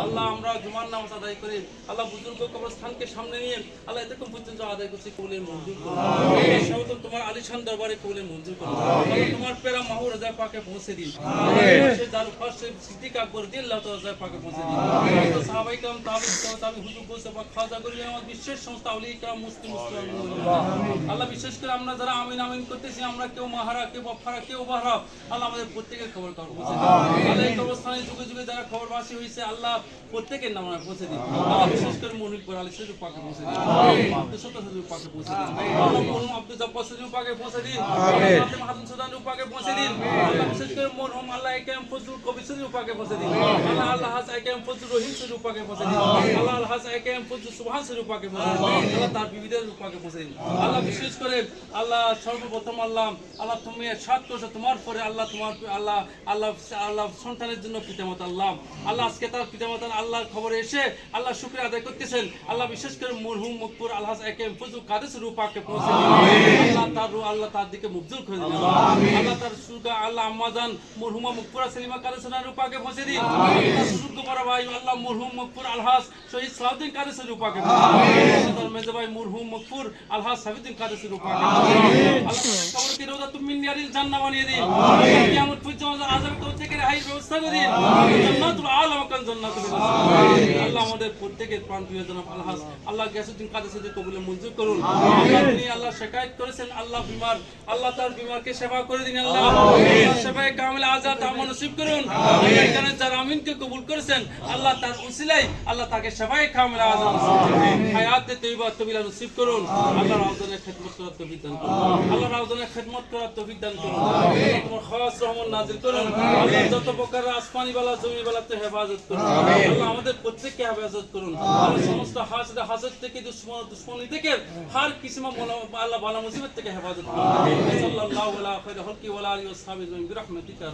আল্লাহ আমরা জুমার নামাজ আদায় করে আল্লাহ বুজুর্গ কবরস্থানকে সামনে নিয়ে আল্লাহ এতক্ষণ পর্যন্ত আদায় করছি কবুলের মঞ্জুর করুন। সর্বপ্রথম তোমার আলিশান দরবারে কবুলের মঞ্জুর করুন। তোমার পেরা মাহু রাজা পাকে পৌঁছে দিন। যার পাশে সিদ্দিক আকবর রাদিয়াল্লাহু তাআলা পাকে পৌঁছে দিন। সাহাবায়ে কেরাম তাবি হুজুর বলছে বা খাজা করি আমার বিশেষ সংস্থা আউলিয়া কেরাম মুসলিম আল্লাহ বিশেষ করে আমরা যারা আমিন আমিন করতেছি আমরা কেউ মাহারা কেউ বাফারা কেউ বাহারা আল্লাহ আমাদের প্রত্যেকের খবর পৌঁছে দিন। আল্লাহ এই অবস্থানে যুগে যুগে যারা খবরবাসী হয়েছে আল্লাহ প্রত্যেকের নাম পৌঁছে দিন। আল্লাহ বিশেষ করে মনির পর আলী শরীফ পাকে পৌঁছে দিন। আব্দুল সত্তার শরীফ পাকে পৌঁছে দিন। আল্লাহ মরহুম আব্দুল জব্বার শরীফ পাকে পৌঁছে দিন। আল্লাহ মাহাদুন সুদান পাকে পৌঁছে দিন। আল্লাহ বিশেষ করে মরহুম আল্লাহ একেম ফজলুল কবির শরীফ পাকে পৌঁছে দিন। আল্লাহ আল্লাহ হাজ একেম ফজলুর রহিম শরীফ পাকে পৌঁছে দিন। আল্লাহ আল্লাহ হাজ একেম ফজলুল সুবহান শরীফ পাকে পৌঁছে দিন। আল্লাহ তার বিবিদের পাকে পৌঁছে দিন। আল্লাহ বিশেষ করে আল্লাহ সর্বপ্রথম আল্লাহ আল্লাহ তুমি সাত করছো তোমার পরে আল্লাহ তোমার আল্লাহ আল্লাহ আল্লাহ সন্তানের জন্য পিতামাতা আল্লাহ আল্লাহ আজকে তার পিতামাতার আল্লাহর খবরে এসে আল্লাহ শুকরিয়া আদায় করতেছেন। আল্লাহ বিশেষ করে মরহুম মকবুর আলহাজ একেম ফজলুল কাদের শরীফ পাকে পৌঁছে দিন। আল্লাহ তার রূহ আল্লাহ তার দিকে মুবজুল করে দিন। আল্লাহ তার সুরগা আল্লাহ আম্মাজান মরহুমা মকবুরা সেলিমা কাদের শরীফ পাকে পৌঁছে দিন। আল্লাহ সুরগ বড় ভাই আল্লাহ মরহুম মকবুর আলহাজ শহীদ সালাউদ্দিন কাদের শরীফ পাকে পৌঁছে দিন। আল্লাহ মেজো ভাই মরহুম মকবুর আলহাজ সাবিউদ্দিন কাদের শরীফ পাকে পৌঁছে দিন। আল্লাহ কবরকে রওজা তুম মিন রিয়াদিল জান্নাহ বানিয়ে দিন। কিয়ামত পর্যন্ত আযাব কবর থেকে রেহাইয়ের ব্যবস্থা করে দিন। জান্নাতুল আলা মাকান জান্নাতুল আল্লাহ আমাদের প্রত্যেকের প্রাণ প্রিয় জনাব আলহাজ আল্লাহ গিয়াসউদ্দিন কাদের সাথে কবুলে মঞ্জুর করুন। আল্লাহ তিনি আল্লাহ শিকায়ত করেছেন আল্লাহ বিমার আল্লাহ তার বিমারকে সেবা করে দিন। আল্লাহ সেবায়ে কামিল আযাদ আমন নসিব করুন। এখানে যারা আমিনকে কবুল করেছেন আল্লাহ তার উসিলায় আল্লাহ তাকে সেবায়ে কামিল আযাদ নসিব করুন। হায়াতে তৈয়বা তবিলা নসিব করুন। আল্লাহ রাউজানের খিদমত করার তৌফিক দান করুন। আল্লাহ রাউজানের খিদমত করার তৌফিক দান করুন। তোমার খাস রহমত নাজিল করুন। আল্লাহ যত প্রকার আসমানি বালা জমি বালাতে হেফাজত করুন। আল্লাহ আমাদের প্রত্যেককে হেফাজত করুন। আল্লাহ সমস্ত হাসদ থেকে দুশমনী থেকে হর কিসম আল্লাহ বালা মুসিবত থেকে হেফাজত করুন। সাল্লাল্লাহু আলা খায়রি খালকি ওয়া আলিহি ওয়া সাহবিহি বিরহমাতিকা।